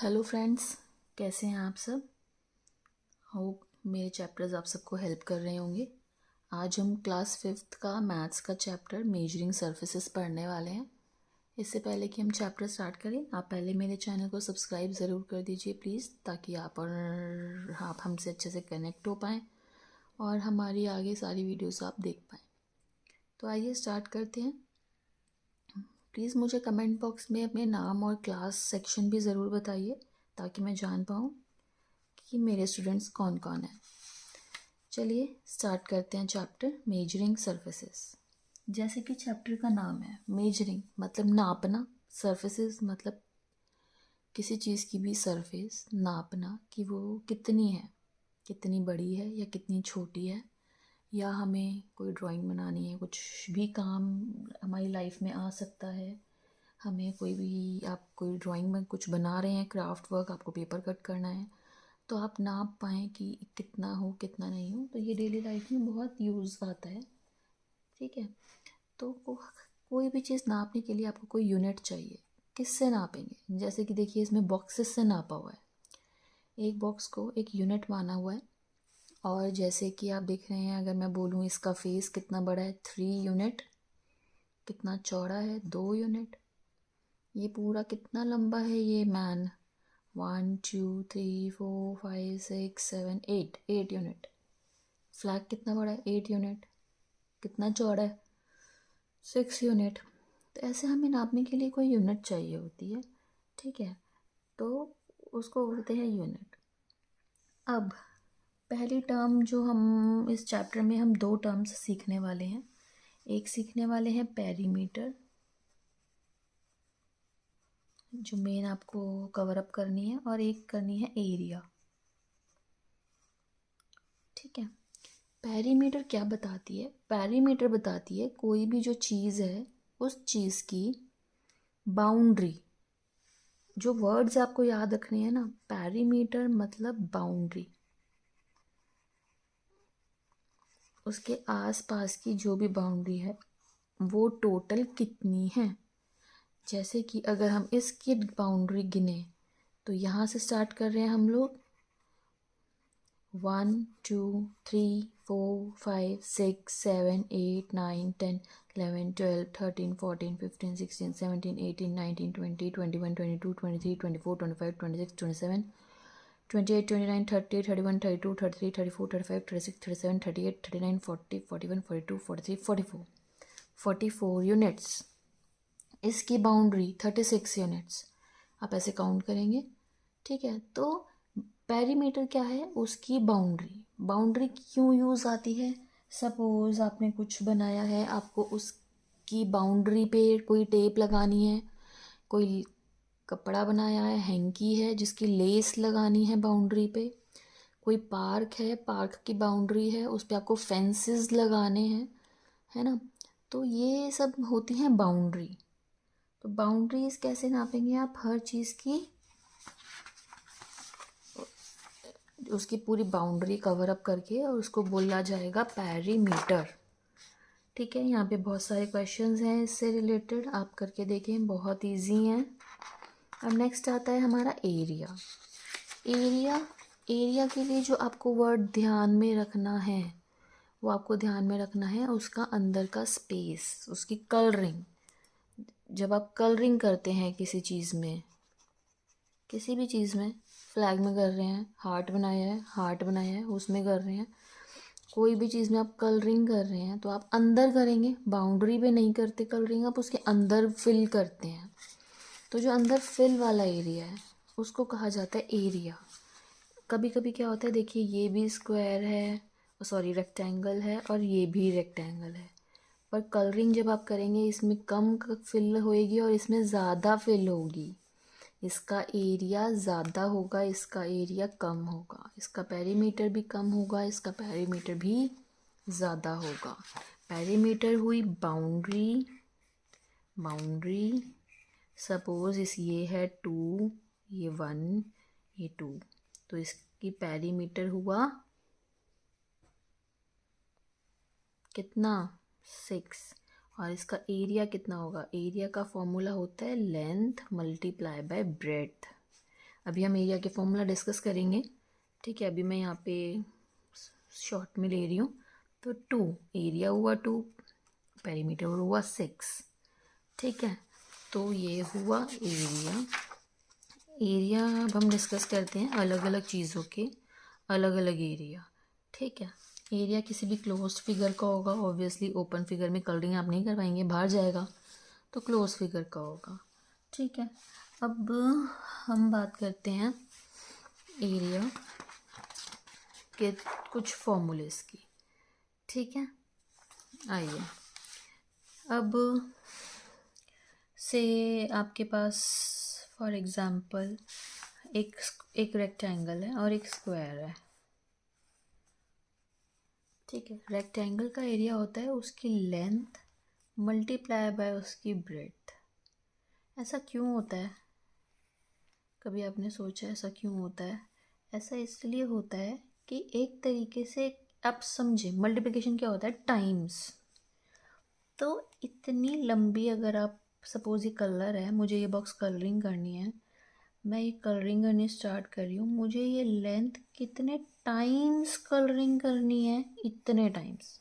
Hello friends, कैसे हैं आप सब। होप मेरे चैप्टर्स आप सबको हेल्प कर रहे होंगे। आज हम क्लास 5th का मैथ्स का चैप्टर मेजरिंग सरफेसेस पढ़ने वाले हैं। इससे पहले कि हम चैप्टर स्टार्ट करें, आप पहले मेरे चैनल को सब्सक्राइब ज़रूर कर दीजिए प्लीज़, ताकि आप हमसे अच्छे से कनेक्ट हो पाएँ और हमारी आगे सारी वीडियोस आप देख पाएँ। तो आइए स्टार्ट करते हैं। प्लीज़ मुझे कमेंट बॉक्स में अपने नाम और क्लास सेक्शन भी ज़रूर बताइए, ताकि मैं जान पाऊँ कि मेरे स्टूडेंट्स कौन कौन हैं। चलिए स्टार्ट करते हैं चैप्टर मेजरिंग सरफेसेस। जैसे कि चैप्टर का नाम है, मेजरिंग मतलब नापना, सरफेसेस मतलब किसी चीज़ की भी सरफेस नापना कि वो कितनी है, कितनी बड़ी है या कितनी छोटी है, या हमें कोई ड्राइंग बनानी है, कुछ भी काम हमारी लाइफ में आ सकता है। हमें कोई भी, आप कोई ड्राइंग में कुछ बना रहे हैं, क्राफ्ट वर्क, आपको पेपर कट करना है, तो आप नाप पाएँ कि कितना हो कितना नहीं हो। तो ये डेली लाइफ में बहुत यूज़ आता है। ठीक है, तो कोई भी चीज़ नापने के लिए आपको कोई यूनिट चाहिए। किससे नापेंगे? जैसे कि देखिए, इसमें बॉक्सेस से नापा हुआ है। एक बॉक्स को एक यूनिट माना हुआ है। और जैसे कि आप देख रहे हैं, अगर मैं बोलूँ इसका फेस कितना बड़ा है, 3 यूनिट, कितना चौड़ा है, 2 यूनिट, ये पूरा कितना लंबा है ये मैन, 1 2 3 4 5 6 7 8 यूनिट। फ्लैग कितना बड़ा है, 8 यूनिट, कितना चौड़ा है, 6 यूनिट। तो ऐसे हमें नापने के लिए कोई यूनिट चाहिए होती है। ठीक है, तो उसको बोलते हैं यूनिट। अब पहली टर्म जो हम इस चैप्टर में हम 2 टर्म्स सीखने वाले हैं। एक सीखने वाले हैं पेरीमीटर, जो मेन आपको कवर अप करनी है, और एक करनी है एरिया। ठीक है, पेरीमीटर क्या बताती है? पेरीमीटर बताती है कोई भी जो चीज़ है उस चीज़ की बाउंड्री। जो वर्ड्स आपको याद रखने हैं ना, पेरीमीटर मतलब बाउंड्री, उसके आसपास की जो भी बाउंड्री है वो टोटल कितनी है। जैसे कि अगर हम इसकी बाउंड्री गिने, तो यहाँ से स्टार्ट कर रहे हैं हम लोग, 1 2 3 4 5 6 7 8 9 10 11 12 13 14 15 16 17 18 19 20 21 22 23 24 25 26 27 28 29 30 31 32 33 34 35 36 37 38 39 40 41 42 43 44 44 यूनिट्स। इसकी बाउंड्री 36 यूनिट्स। आप ऐसे काउंट करेंगे। ठीक है, तो पेरीमीटर क्या है? उसकी बाउंड्री। बाउंड्री क्यों यूज़ आती है? सपोज़ आपने कुछ बनाया है, आपको उसकी बाउंड्री पे कोई टेप लगानी है, कोई कपड़ा बनाया है, हैंकी है जिसकी लेस लगानी है बाउंड्री पे, कोई पार्क है, पार्क की बाउंड्री है, उस पर आपको फेंसेस लगाने हैं, है ना। तो ये सब होती हैं बाउंड्री। तो बाउंड्रीज कैसे नापेंगे आप? हर चीज़ की उसकी पूरी बाउंड्री कवर अप करके, और उसको बोला जाएगा पेरीमीटर। ठीक है, यहाँ पे बहुत सारे क्वेश्चंस हैं इससे रिलेटेड, आप करके देखें, बहुत इजी हैं। अब नेक्स्ट आता है हमारा एरिया। एरिया एरिया के लिए जो आपको वर्ड ध्यान में रखना है, वो आपको ध्यान में रखना है उसका अंदर का स्पेस, उसकी कलरिंग। जब आप कलरिंग करते हैं किसी चीज़ में, किसी भी चीज़ में, फ्लैग में कर रहे हैं, हार्ट बनाया है उसमें कर रहे हैं, कोई भी चीज़ में आप कलरिंग कर रहे हैं, तो आप अंदर करेंगे, बाउंड्री पे नहीं करते कलरिंग, आप उसके अंदर फिल करते हैं। तो जो अंदर फिल वाला एरिया है उसको कहा जाता है एरिया। कभी कभी क्या होता है, देखिए ये भी स्क्वायर है, सॉरी रेक्टेंगल है, और ये भी रेक्टेंगल है, पर कलरिंग जब आप करेंगे इसमें कम फिल होएगी और इसमें ज़्यादा फिल होगी। इसका एरिया ज़्यादा होगा, इसका एरिया कम होगा, इसका पेरीमीटर भी कम होगा, इसका पेरीमीटर भी ज़्यादा होगा। पेरीमीटर हुई बाउंड्री। बाउंड्री सपोज ये है 2, ये 1, ये 2, तो इसकी पेरीमीटर हुआ कितना, 6। और इसका एरिया कितना होगा? एरिया का फॉर्मूला होता है लेंथ मल्टीप्लाई बाय ब्रेड्थ। अभी हम एरिया के फॉर्मूला डिस्कस करेंगे। ठीक है, अभी मैं यहाँ पे शॉर्ट में ले रही हूँ। तो 2 एरिया हुआ 2, पेरीमीटर हुआ 6। ठीक है, तो ये हुआ एरिया। एरिया अब हम डिस्कस करते हैं अलग अलग चीज़ों के अलग अलग एरिया। ठीक है, एरिया किसी भी क्लोज्ड फिगर का होगा। ऑब्वियसली ओपन फिगर में कलरिंग आप नहीं करवाएंगे, बाहर जाएगा, तो क्लोज फिगर का होगा। ठीक है, अब हम बात करते हैं एरिया के कुछ फॉर्मूलेस की। ठीक है, आइए अब से आपके पास फॉर एग्ज़ाम्पल एक रेक्टेंगल है और एक स्क्वायर है। ठीक है, रेक्टेंगल का एरिया होता है उसकी लेंथ मल्टीप्लाई बाय उसकी ब्रेड्थ। ऐसा क्यों होता है? कभी आपने सोचा ऐसा क्यों होता है? ऐसा इसलिए होता है कि एक तरीके से आप समझे, मल्टीप्लिकेशन क्या होता है? टाइम्स। तो इतनी लंबी, अगर आप सपोज ये कलर है, मुझे ये बॉक्स कलरिंग करनी है, मैं ये कलरिंग करनी स्टार्ट कर रही हूँ, मुझे ये लेंथ कितने टाइम्स कलरिंग करनी है? इतने टाइम्स,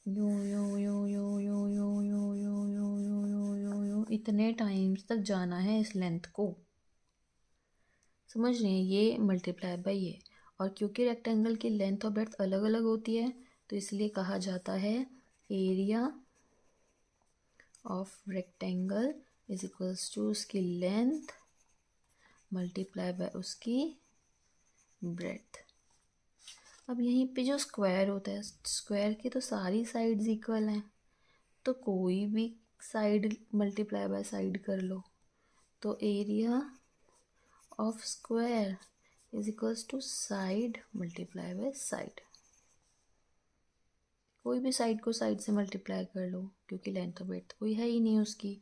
यो यो यो यो यो यो यो यो यो यो यो यो यो इतने टाइम्स तक जाना है इस लेंथ को। समझ रहे हैं? ये मल्टीप्लाई बाय ये। और क्योंकि रेक्टेंगल की लेंथ और ब्रेड्थ अलग अलग होती है, तो इसलिए कहा जाता है area of rectangle is equals to उसकी लेंथ मल्टीप्लाई बाय उसकी ब्रेड्थ। अब यहीं पे जो स्क्वायर होता है, स्क्वायर की तो सारी साइड्स इक्वल हैं, तो कोई भी साइड मल्टीप्लाई बाय साइड कर लो, तो area of square is equals to side multiply by side. कोई भी साइड को साइड से मल्टीप्लाई कर लो, क्योंकि लेंथ और ब्रेड्थ कोई है ही नहीं उसकी,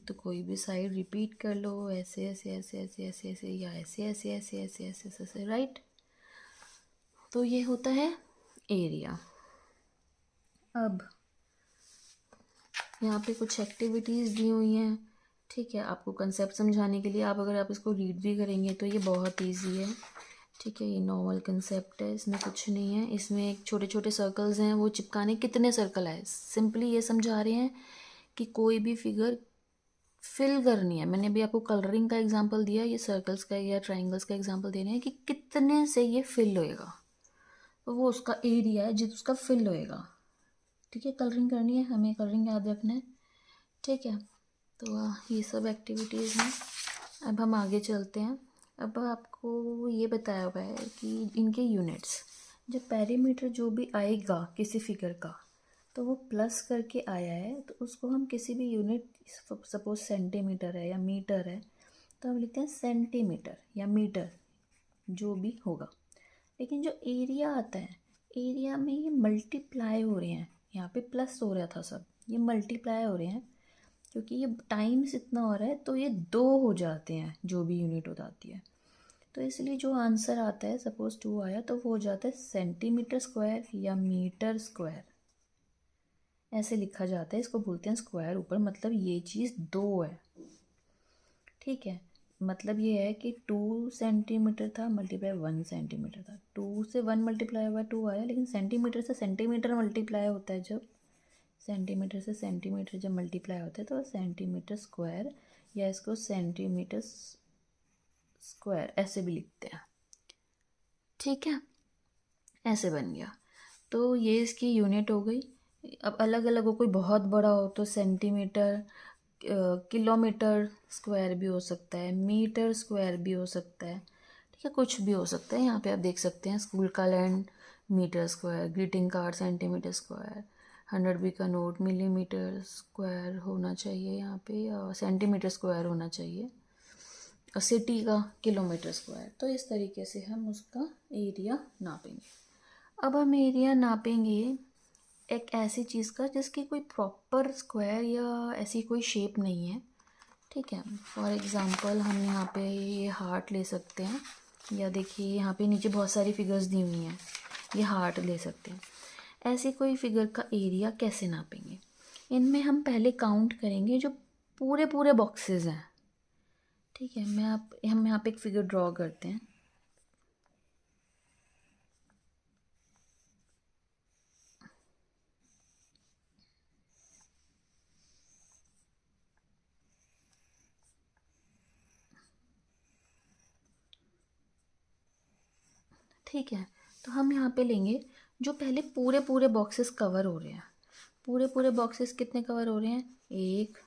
तो कोई भी साइड रिपीट कर लो, ऐसे ऐसे ऐसे ऐसे ऐसे ऐसे या ऐसे ऐसे ऐसे ऐसे ऐसे ऐसे ऐसे, राइट। तो ये होता है एरिया। अब यहाँ पे कुछ एक्टिविटीज़ दी हुई हैं। ठीक है, आपको कंसेप्ट समझाने के लिए, अगर आप इसको रीड भी करेंगे तो ये बहुत इजी है। ठीक है, ये नॉर्मल कंसेप्ट है, इसमें कुछ नहीं है। इसमें एक छोटे छोटे सर्कल्स हैं, वो चिपकाने, कितने सर्कल है, सिंपली ये समझा रहे हैं कि कोई भी फिगर फिल करनी है। मैंने अभी आपको कलरिंग का एग्जांपल दिया, ये सर्कल्स का या ट्राइंगल्स का एग्जांपल दे रहे हैं कि कितने से ये फिल होएगा, तो वो उसका एरिया है जिस उसका फिल होएगा। ठीक है, कलरिंग करनी है, हमें कलरिंग याद रखना है। ठीक है, तो ये सब एक्टिविटीज़ हैं। अब हम आगे चलते हैं। अब आपको ये बताया हुआ है कि इनके यूनिट्स, जब पेरीमीटर जो भी आएगा किसी फिगर का, तो वो प्लस करके आया है, तो उसको हम किसी भी यूनिट, सपोज सेंटीमीटर है या मीटर है, तो हम लिखते हैं सेंटीमीटर या मीटर, जो भी होगा। लेकिन जो एरिया आता है, एरिया में ये मल्टीप्लाई हो रहे हैं, यहाँ पे प्लस हो रहा था सब, ये मल्टीप्लाई हो रहे हैं, क्योंकि ये टाइम्स इतना हो रहा है, तो ये 2 हो जाते हैं जो भी यूनिट हो जाती है। तो इसलिए जो आंसर आता है, सपोज 2 आया, तो वो हो जाता है सेंटीमीटर स्क्वायर या मीटर स्क्वायर, ऐसे लिखा जाता है। इसको बोलते हैं स्क्वायर ऊपर, मतलब ये चीज़ 2 है। ठीक है, मतलब ये है कि 2 सेंटीमीटर था मल्टीप्लाई 1 सेंटीमीटर था, 2 से 1 मल्टीप्लाई हुआ 2 आया, लेकिन सेंटीमीटर से सेंटीमीटर मल्टीप्लाई होता है, जब सेंटीमीटर से सेंटीमीटर जब मल्टीप्लाई होता है, तो सेंटीमीटर स्क्वायर, या इसको सेंटीमीटर स्क्वायर ऐसे भी लिखते हैं। ठीक है, ऐसे बन गया। तो ये इसकी यूनिट हो गई। अब अलग अलग हो, कोई बहुत बड़ा हो तो सेंटीमीटर, किलोमीटर स्क्वायर भी हो सकता है, मीटर स्क्वायर भी हो सकता है। ठीक है, कुछ भी हो सकता है। यहाँ पे आप देख सकते हैं स्कूल का land metre square, greeting card centimetre square, 100 रुपये का नोट मिलीमीटर स्क्वायर होना चाहिए यहाँ पे, और सेंटीमीटर स्क्वायर होना चाहिए, और सिटी का किलोमीटर स्क्वायर। तो इस तरीके से हम उसका एरिया नापेंगे। अब हम एरिया नापेंगे एक ऐसी चीज़ का जिसकी कोई प्रॉपर स्क्वायर या ऐसी कोई शेप नहीं है। ठीक है, फॉर एग्ज़ाम्पल हम यहाँ पे ये हार्ट ले सकते हैं, या देखिए यहाँ पे नीचे बहुत सारी फिगर्स दी हुई हैं, ये हार्ट ले सकते हैं। ऐसी कोई फिगर का एरिया कैसे नापेंगे? इनमें हम पहले काउंट करेंगे जो पूरे पूरे बॉक्सेस हैं। ठीक है, हम यहाँ पे एक फिगर ड्रॉ करते हैं। ठीक है, तो हम यहाँ पे लेंगे जो पहले पूरे पूरे बॉक्सेस कवर हो रहे हैं। पूरे पूरे बॉक्सेस कितने कवर हो रहे हैं? 1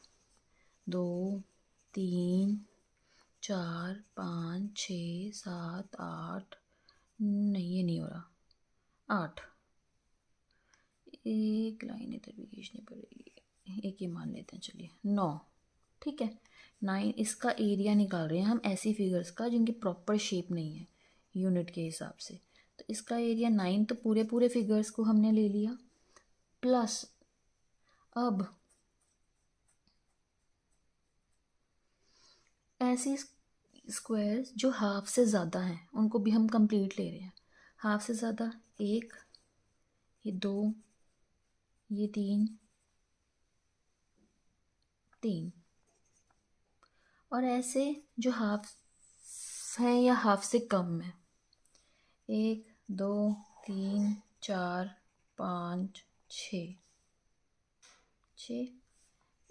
2 3 4 5 6 7 8, नहीं ये नहीं हो रहा, 8। एक लाइन इधर भी खींचनी पड़ेगी, एक ही मान लेते हैं, चलिए 9। ठीक है, 9 इसका एरिया निकाल रहे हैं हम ऐसी फिगर्स का जिनकी प्रॉपर शेप नहीं है यूनिट के हिसाब से। तो इसका एरिया 9, तो पूरे पूरे फिगर्स को हमने ले लिया। प्लस अब ऐसी स्क्वायर्स जो हाफ से ज़्यादा हैं उनको भी हम कंप्लीट ले रहे हैं। हाफ से ज़्यादा 1, ये 2, ये 3, और ऐसे जो हाफ है या हाफ से कम है, 1 2 3 4 5 6,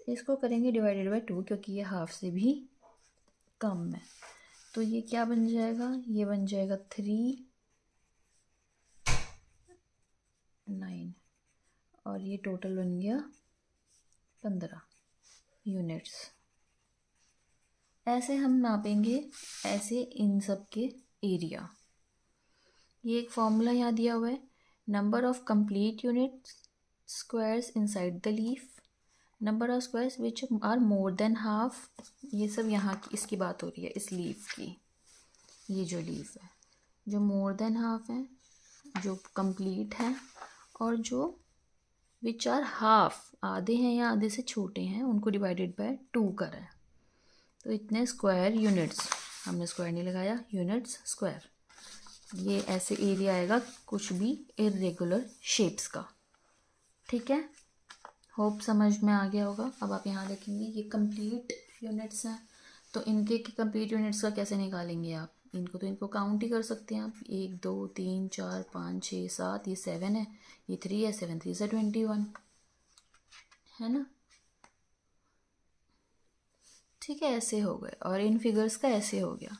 इसको करेंगे डिवाइडेड बाय 2 क्योंकि ये हाफ से भी कम है। तो ये क्या बन जाएगा? ये बन जाएगा 3 9, और ये टोटल बन गया 15 यूनिट्स। ऐसे हम नापेंगे ऐसे इन सब के एरिया। ये एक फॉर्मूला यहाँ दिया हुआ है, number of complete unit squares inside the leaf, number of squares which are more than half. ये सब यहाँ की इसकी बात हो रही है, इस लीफ की। ये जो लीफ है जो मोर देन हाफ है, जो कंप्लीट है, और जो विच आर हाफ आधे हैं या आधे से छोटे हैं, उनको डिवाइडेड बाय 2 करा है। तो इतने स्क्वायर यूनिट्स, हमने स्क्वायर नहीं लगाया, यूनिट्स स्क्वायर। ये ऐसे एरिया आएगा कुछ भी इरेगुलर शेप्स का। ठीक है, होप समझ में आ गया होगा। अब आप यहाँ देखेंगे ये कंप्लीट यूनिट्स हैं, तो इनके कंप्लीट यूनिट्स का कैसे निकालेंगे आप? इनको काउंट ही कर सकते हैं आप। 1 2 3 4 5 6 7, ये 7 है, ये 3 है, 7 3 से 21 है ना। ठीक है, ऐसे हो गए, और इन फिगर्स का ऐसे हो गया।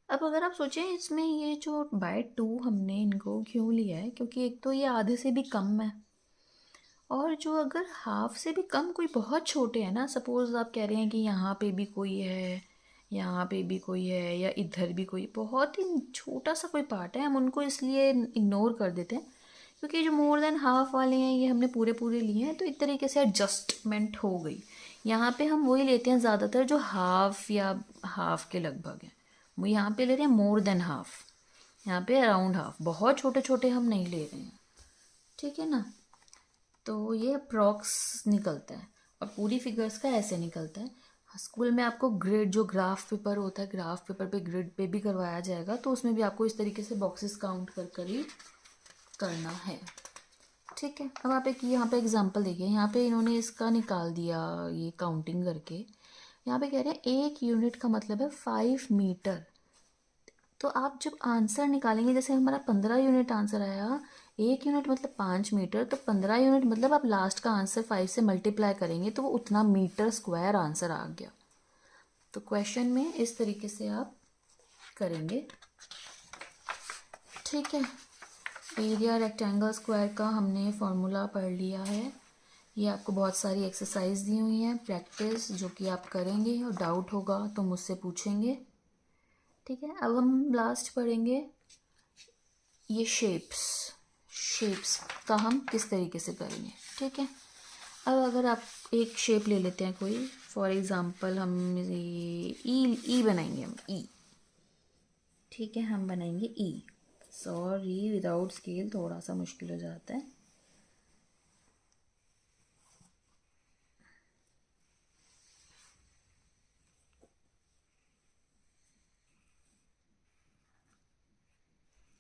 अब अगर आप सोचें इसमें ये जो बाय 2 हमने इनको क्यों लिया है, क्योंकि एक तो ये आधे से भी कम है, और जो अगर हाफ से भी कम कोई बहुत छोटे हैं ना, सपोज़ आप कह रहे हैं कि यहाँ पे भी कोई है, यहाँ पे भी कोई है, या इधर भी कोई, बहुत ही छोटा सा कोई पार्ट है, हम उनको इसलिए इग्नोर कर देते हैं क्योंकि जो मोर देन हाफ वाले हैं ये हमने पूरे पूरे लिए हैं, तो एक तरीके से एडजस्टमेंट हो गई। यहाँ पे हम वही लेते हैं ज़्यादातर जो हाफ या हाफ के लगभग हैं, वो यहाँ पे ले रहे हैं मोर देन हाफ, यहाँ पे अराउंड हाफ, बहुत छोटे छोटे हम नहीं ले रहे हैं। ठीक है ना, तो ये अप्रॉक्स निकलता है, और पूरी फिगर्स का ऐसे निकलता है। स्कूल में आपको ग्रिड, जो ग्राफ पेपर होता है, ग्राफ पेपर पे ग्रिड पे भी करवाया जाएगा, तो उसमें भी आपको इस तरीके से बॉक्सेस काउंट कर कर ही करना है। ठीक है, अब आप एक यहाँ पे एग्जांपल देखिए, यहाँ पे इन्होंने इसका निकाल दिया ये काउंटिंग करके। यहाँ पे कह रहे हैं 1 यूनिट का मतलब है 5 मीटर। तो आप जब आंसर निकालेंगे, जैसे हमारा 15 यूनिट आंसर आया, 1 यूनिट मतलब 5 मीटर, तो 15 यूनिट मतलब आप लास्ट का आंसर 5 से मल्टीप्लाई करेंगे तो वो उतना मीटर स्क्वायर आंसर आ गया। तो क्वेश्चन में इस तरीके से आप करेंगे। ठीक है, एरिया रेक्टेंगल स्क्वायर का हमने फॉर्मूला पढ़ लिया है। ये आपको बहुत सारी एक्सरसाइज दी हुई हैं, प्रैक्टिस, जो कि आप करेंगे, और डाउट होगा तो मुझसे पूछेंगे। ठीक है, अब हम लास्ट पढ़ेंगे ये शेप्स का हम किस तरीके से करेंगे। ठीक है, अब अगर आप एक शेप ले लेते हैं कोई, फॉर एग्ज़ाम्पल हम ये ई बनाएंगे, हम ई। ठीक है, हम बनाएंगे ई। सॉरी, विदाउट स्केल थोड़ा सा मुश्किल हो जाता है।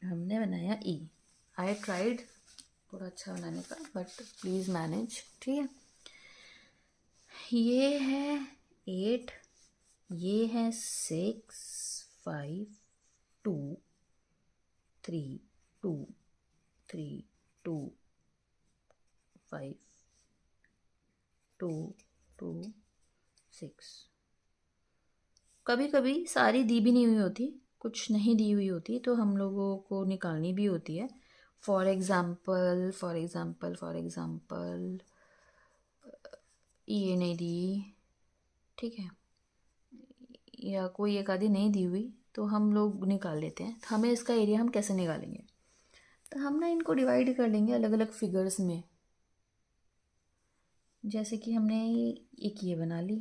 हमने बनाया ई। आई ट्राइड थोड़ा अच्छा बनाने का, बट प्लीज़ मैनेज। ठीक है, ये है 8 ये है 6 5 2 3 2 3 2 5 2 2 6। कभी कभी सारी दी भी नहीं हुई होती, कुछ नहीं दी हुई होती, तो हम लोगों को निकालनी भी होती है। फॉर एग्ज़ाम्पल ये नहीं दी, ठीक है, या कोई एक आधी नहीं दी हुई, तो हम लोग निकाल लेते हैं। हमें इसका एरिया हम कैसे निकालेंगे, तो हम ना इनको डिवाइड कर लेंगे अलग अलग फिगर्स में। जैसे कि हमने एक ये बना ली,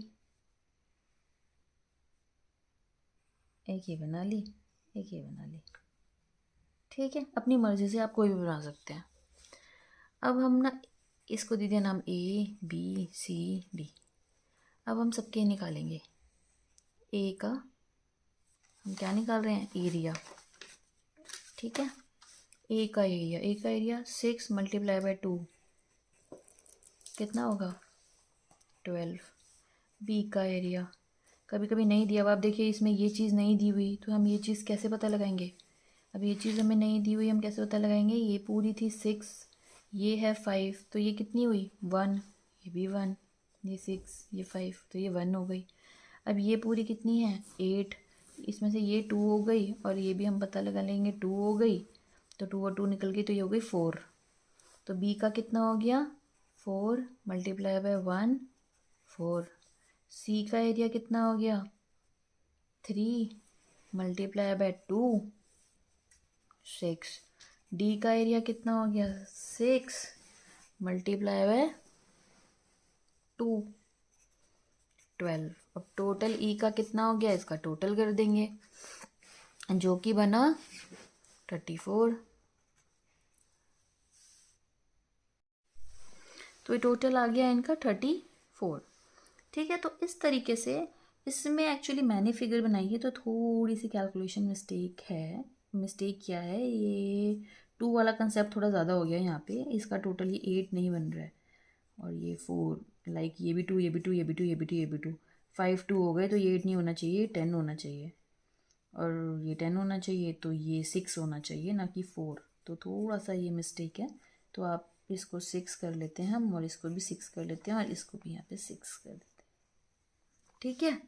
एक ये बना ली, एक ये बना ली, ठीक है, अपनी मर्ज़ी से आप कोई भी बना सकते हैं। अब हम ना इसको दे दिया नाम ABCD। अब हम सबके निकालेंगे। ए का हम क्या निकाल रहे हैं, एरिया, ठीक है। ए का एरिया 6 मल्टीप्लाई बाय 2 कितना होगा, 12। बी का एरिया कभी कभी नहीं दिया, अब आप देखिए इसमें ये चीज़ नहीं दी हुई, तो हम ये चीज़ कैसे पता लगाएंगे। अब ये चीज़ हमें नहीं दी हुई, हम कैसे पता लगाएंगे। ये पूरी थी 6, ये है 5, तो ये कितनी हुई 1, ये भी 1, ये 6, ये 5, तो ये 1 हो गई। अब ये पूरी कितनी है 8, इसमें से ये 2 हो गई, और ये भी हम पता लगा लेंगे 2 हो गई, तो 2 और 2 निकल गई, तो ये हो गई 4। तो बी का कितना हो गया 4 मल्टीप्लाई बाय 1 4। सी का एरिया कितना हो गया 3 मल्टीप्लाई बाय 2 6। डी का एरिया कितना हो गया 6 मल्टीप्लाई बाय 2 12। अब टोटल ई का कितना हो गया, इसका टोटल कर देंगे, जो कि बना 34। तो ये टोटल आ गया इनका 34, ठीक है। तो इस तरीके से इसमें एक्चुअली मैंने फिगर बनाई है, तो थोड़ी सी कैलकुलेशन मिस्टेक है। मिस्टेक क्या है, ये 2 वाला कंसेप्ट थोड़ा ज़्यादा हो गया यहाँ पे, इसका टोटल ये 8 नहीं बन रहा है, और ये 4, लाइक ये भी 2, ये भी 2, ये भी 2, ये भी 2, ये भी 2, 5 2 हो गए, तो ये 8 नहीं होना चाहिए, 10 होना चाहिए, और ये 10 होना चाहिए, तो ये 6 होना चाहिए, ना कि 4। तो थोड़ा सा ये मिस्टेक है, तो आप इसको 6 कर लेते हैं हम, और इसको भी 6 कर लेते हैं, और इसको भी यहाँ पे 6 कर देते हैं, ठीक है।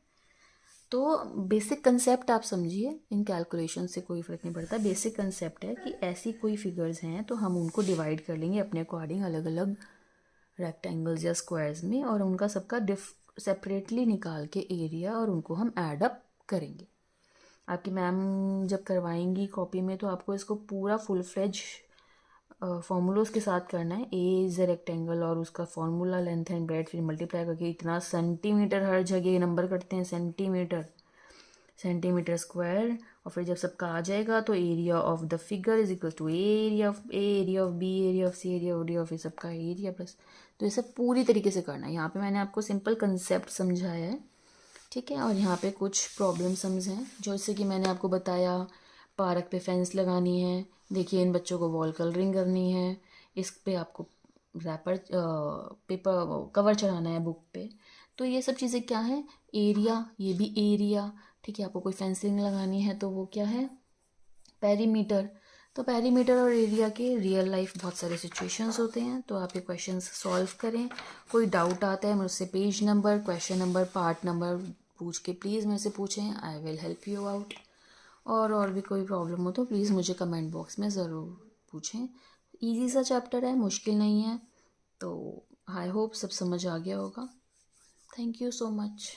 तो बेसिक कंसेप्ट आप समझिए, इन कैलकुलेशन से कोई फ़र्क नहीं पड़ता। बेसिक कंसेप्ट है कि ऐसी कोई फिगर्स हैं तो हम उनको डिवाइड कर लेंगे अपने अकॉर्डिंग अलग अलग रेक्टेंगल्स या स्क्वायर्स में, और उनका सबका सेपरेटली निकाल के एरिया, और उनको हम ऐड अप करेंगे। आपकी मैम जब करवाएंगी कॉपी में, तो आपको इसको पूरा फुल फ्लेज फॉर्मूलोज के साथ करना है। ए इज़ अ रेक्टेंगल, और उसका फॉर्मूला लेंथ एंड ब्रेड, फिर मल्टीप्लाई करके इतना सेंटीमीटर, हर जगह नंबर करते हैं सेंटीमीटर, सेंटीमीटर स्क्वायर, और फिर जब सबका आ जाएगा तो area of the figure is equal to area of A, area of B, area of C, area of D, सबका एरिया प्लस। तो ये सब पूरी तरीके से करना है। यहाँ पे मैंने आपको सिंपल कंसेप्ट समझाया है, ठीक है, और यहाँ पे कुछ प्रॉब्लम सम्स हैं, जैसे कि मैंने आपको बताया पार्क पे फेंस लगानी है, देखिए इन बच्चों को वॉल कलरिंग करनी है, इस पे आपको रैपर पेपर कवर चढ़ाना है बुक पे। तो ये सब चीज़ें क्या है, एरिया, ये भी एरिया, ठीक है। आपको कोई फेंसिंग लगानी है तो वो क्या है, पेरीमीटर। तो पेरीमीटर और एरिया के रियल लाइफ बहुत सारे सिचुएशंस होते हैं, तो आप ये क्वेश्चंस सॉल्व करें। कोई डाउट आता है मुझसे page number, question number, part number पूछ के प्लीज़ मेरे से पूछें, I will help you out. और भी कोई प्रॉब्लम हो तो प्लीज़ मुझे कमेंट बॉक्स में ज़रूर पूछें। इजी सा चैप्टर है, मुश्किल नहीं है, तो आई होप सब समझ आ गया होगा। Thank you so much.